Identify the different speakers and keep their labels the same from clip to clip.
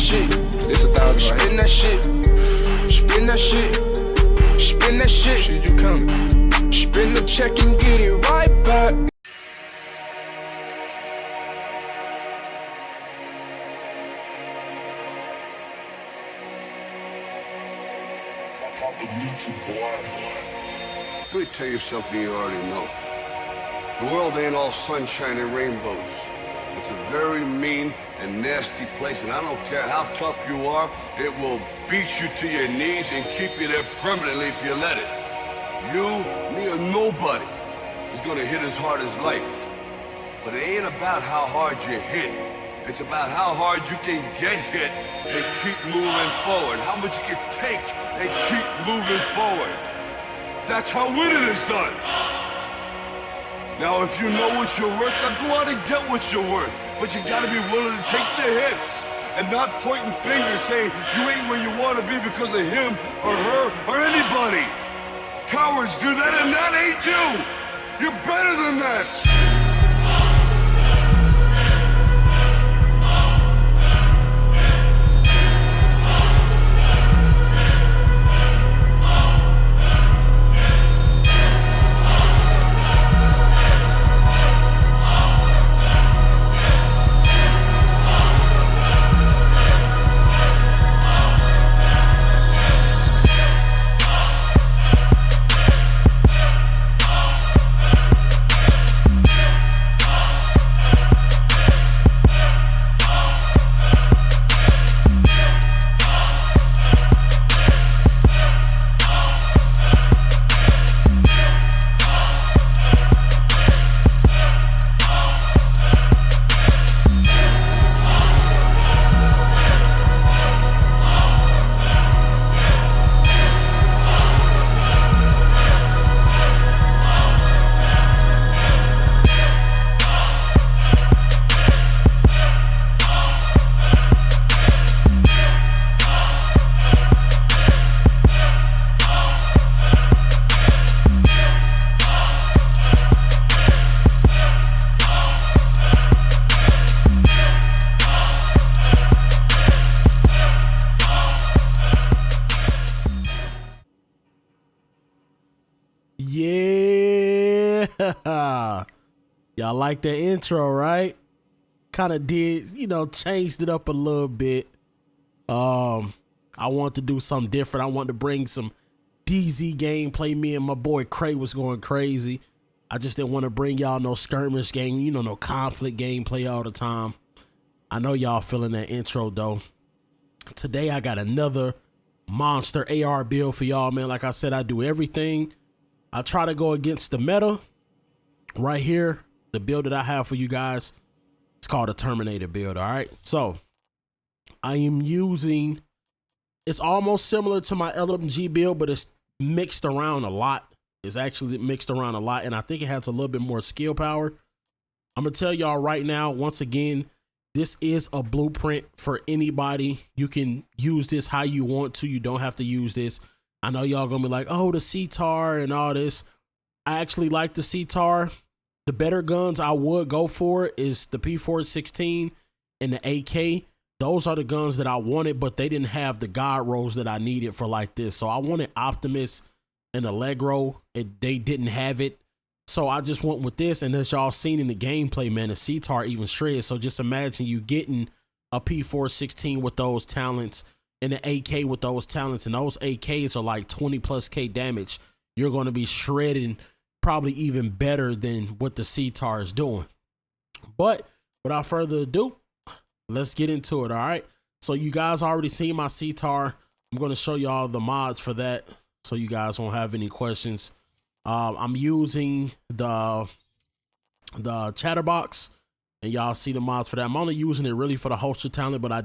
Speaker 1: shit. It's 1,000. Spin that shit. Spin that shit. Spin that shit. Shit, you coming? Spin the check and get it right back.
Speaker 2: Let me tell you something you already know. The world ain't all sunshine and rainbows. It's a very mean and nasty place, and I don't care how tough you are, it will beat you to your knees and keep you there permanently if you let it. You, me, or nobody is gonna hit as hard as life. But it ain't about how hard you hit. It's about how hard you can get hit and keep moving forward. How much you can take and keep moving forward. That's how winning is done. Now, if you know what you're worth, now go out and get what you're worth. But you gotta be willing to take the hits and not pointing fingers saying you ain't where you wanna be because of him or her or anybody. Cowards do that, and that ain't you. You're better than that.
Speaker 3: Yeah. Y'all like that intro, right? Kind of did, changed it up a little bit. I want to do something different. I want to bring some DZ gameplay. Me and my boy Cray was going crazy. I just didn't want to bring y'all no skirmish game, no conflict gameplay all the time. I know y'all feeling that intro though. Today I got another monster AR build for y'all, man. Like I said, I do everything. I try to go against the meta. Right here, the build that I have for you guys, it's called a Terminator build, all right? So, I am using, it's almost similar to my LMG build, but it's mixed around a lot. It's actually mixed around a lot, and I think it has a little bit more skill power. I'm going to tell y'all right now, once again, this is a blueprint for anybody. You can use this how you want to. You don't have to use this. I know y'all gonna be like, oh, the CTAR and all this. I actually like the CTAR. The better guns I would go for is the P416 and the AK. Those are the guns that I wanted, but they didn't have the God rolls that I needed for like this. So I wanted Optimus and Allegro, and they didn't have it. So I just went with this, and as y'all seen in the gameplay, man, the CTAR even shreds. So just imagine you getting a P416 with those talents and the AK with those talents, and those AKs are like 20+K damage. You're going to be shredding probably even better than what the CTAR is doing. But without further ado, let's get into it, all right? So you guys already seen my CTAR. I'm going to show y'all the mods for that so you guys won't have any questions. I'm using the Chatterbox, and y'all see the mods for that. I'm only using it really for the holster talent, but I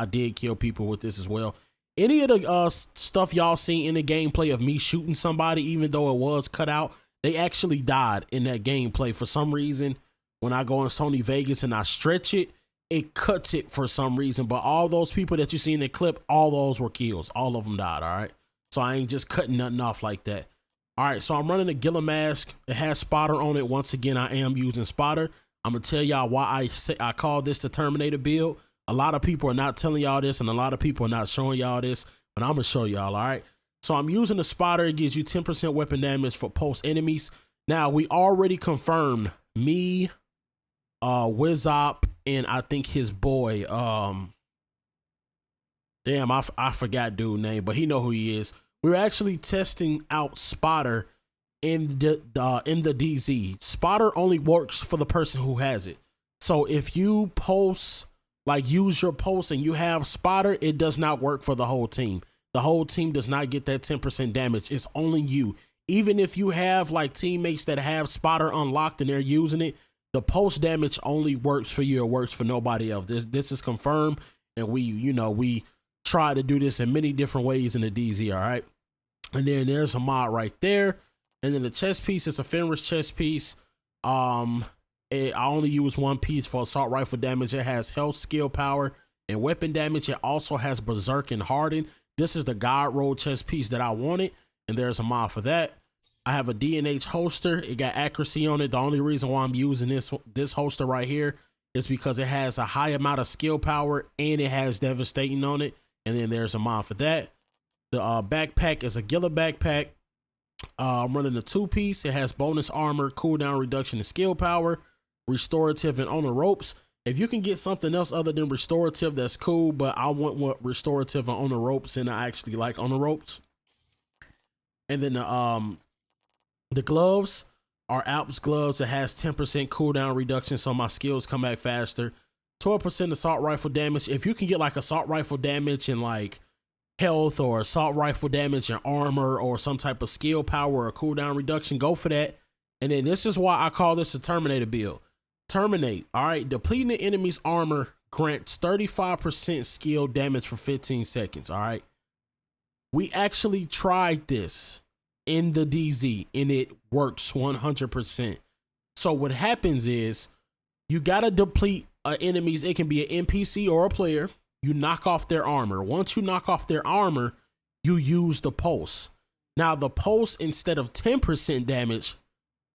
Speaker 3: did kill people with this as well. Any of the stuff y'all seen in the gameplay of me shooting somebody, even though it was cut out, they actually died in that gameplay. For some reason, when I go in Sony Vegas and I stretch it, it cuts it for some reason. But all those people that you see in the clip, all those were kills. All of them died, all right? So I ain't just cutting nothing off like that. All right, so I'm running a Gilla mask. It has spotter on it. Once again, I am using spotter. I'm gonna tell y'all why I call this the Terminator build. A lot of people are not telling y'all this, and a lot of people are not showing y'all this, but I'm gonna show y'all. All right. So I'm using the spotter. It gives you 10% weapon damage for post enemies. Now we already confirmed me, Wizop, and I think his boy. Damn, I forgot dude's name, but he know who he is. We're actually testing out spotter in the DZ. Spotter only works for the person who has it. So if you post, like use your post and you have spotter, it does not work for the whole team. The whole team does not get that 10% damage. It's only you. Even if you have like teammates that have spotter unlocked and they're using it, the post damage only works for you. It works for nobody else. This is confirmed, and we try to do this in many different ways in the DZ. All right. And then there's a mod right there. And then the chest piece is a Fenris chest piece. I only use one piece for assault rifle damage. It has health, skill power, and weapon damage. It also has berserk and harden. This is the god roll chest piece that I wanted, and there's a mod for that. I have a DNH holster. It got accuracy on it. The only reason why I'm using this holster right here is because it has a high amount of skill power and it has devastating on it. And then there's a mod for that. The backpack is a Gila backpack. I'm running the 2-piece. It has bonus armor, cooldown reduction, and skill power, restorative, and on the ropes. If you can get something else other than restorative, that's cool. But I want what restorative and on the ropes, and I actually like on the ropes. And then the gloves are Alps gloves. It has 10% cooldown reduction, so my skills come back faster. 12% assault rifle damage. If you can get like assault rifle damage and like health, or assault rifle damage and armor, or some type of skill power or cooldown reduction, go for that. And then this is why I call this a Terminator build. Terminate. All right. Depleting the enemy's armor grants 35% skill damage for 15 seconds. All right. We actually tried this in the DZ and it works 100%. So what happens is you got to deplete enemies. It can be an NPC or a player. You knock off their armor. Once you knock off their armor, you use the pulse. Now the pulse, instead of 10% damage,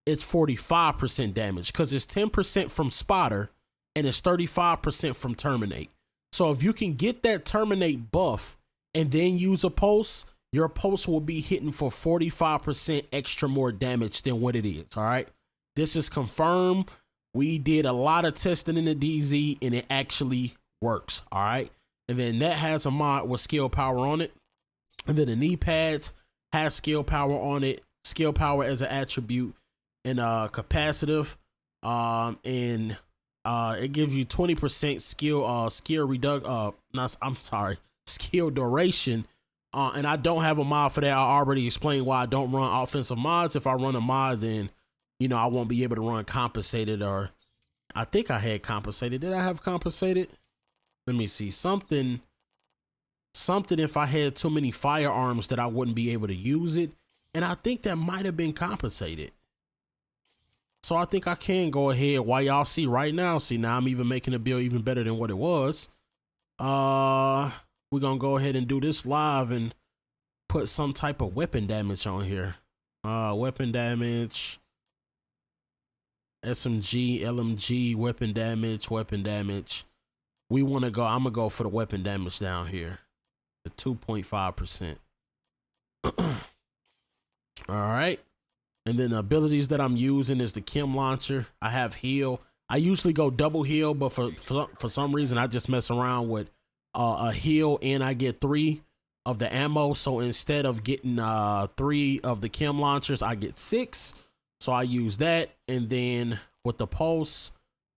Speaker 3: it's 45% damage, because it's 10% from spotter and it's 35% from terminate. So if you can get that terminate buff and then use a pulse, your pulse will be hitting for 45% extra more damage than what it is. All right. This is confirmed. We did a lot of testing in the DZ and it actually works. All right. And then that has a mod with skill power on it. And then the knee pads has skill power on it. Skill power as an attribute, and capacitive. And it gives you 20% skill duration. And I don't have a mod for that. I already explained why I don't run offensive mods. If I run a mod, then I won't be able to run compensated, or I think I had compensated. Did I have compensated? Let me see. Something if I had too many firearms that I wouldn't be able to use it. And I think that might have been compensated. So I think I can go ahead while y'all see right now. See, now I'm even making the build even better than what it was. We're going to go ahead and do this live and put some type of weapon damage on here. Weapon damage. SMG, LMG, weapon damage. We want to go, I'm going to go for the weapon damage down here. The 2.5%. All right. And then the abilities that I'm using is the chem launcher. I have heal. I usually go double heal, but for some reason I just mess around with a heal and I get 3 of the ammo. So instead of getting 3 of the chem launchers, I get 6. So I use that. And then with the pulse,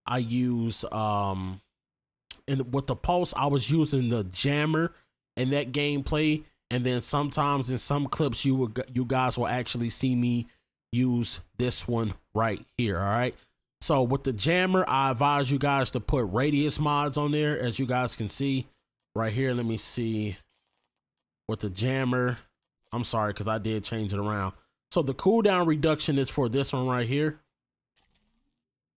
Speaker 3: I use and with the pulse, I was using the jammer in that gameplay. And then sometimes in some clips, you guys will actually see me use this one right here. All right. So with the jammer, I advise you guys to put radius mods on there, as you guys can see right here. Let me see. With the jammer, I'm sorry, because I did change it around. So the cooldown reduction is for this one right here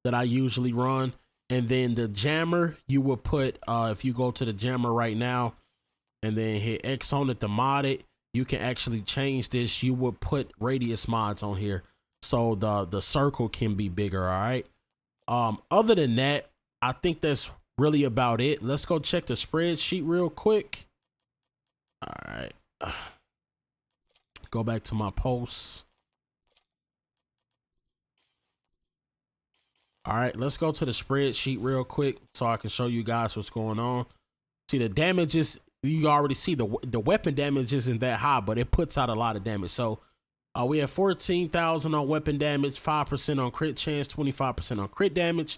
Speaker 3: that I usually run. And then the jammer, you will put, if you go to the jammer right now and then hit X on it to mod it, you can actually change this. You will put radius mods on here, so the circle can be bigger. All right. Other than that, I think that's really about it. Let's go check the spreadsheet real quick. All right. Go back to my posts. All right, let's go to the spreadsheet real quick so I can show you guys what's going on. See, the damages, you already see the weapon damage isn't that high, but it puts out a lot of damage. So we have 14,000 on weapon damage, 5% on crit chance, 25% on crit damage,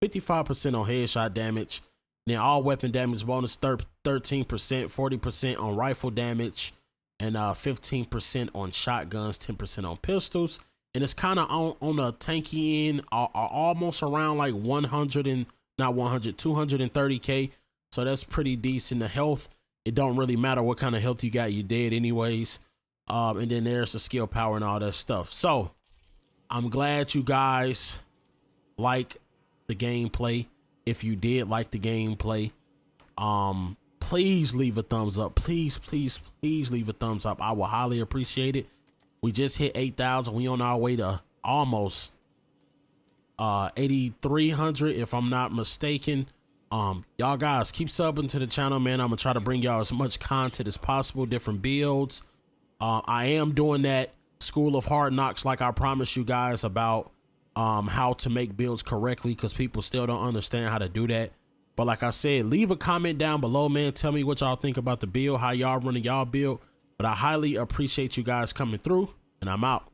Speaker 3: 55% on headshot damage. Then all weapon damage bonus 13%, 40% on rifle damage, and 15% on shotguns, 10% on pistols. And it's kind of on the tanky end, almost around like 230k. So that's pretty decent. The health, it don't really matter what kind of health you got, you dead anyways. And then there's the skill power and all that stuff. So I'm glad you guys like the gameplay. If you did like the gameplay, please leave a thumbs up. Please leave a thumbs up. I will highly appreciate it. We just hit 8,000. We on our way to almost 8,300 if I'm not mistaken. Y'all guys keep subbing to the channel, man. I'm gonna try to bring y'all as much content as possible, different builds. I am doing that School of Hard Knocks like I promised you guys about how to make builds correctly, because people still don't understand how to do that. But like I said, leave a comment down below, man. Tell me what y'all think about the build, how y'all running y'all build. But I highly appreciate you guys coming through, and I'm out.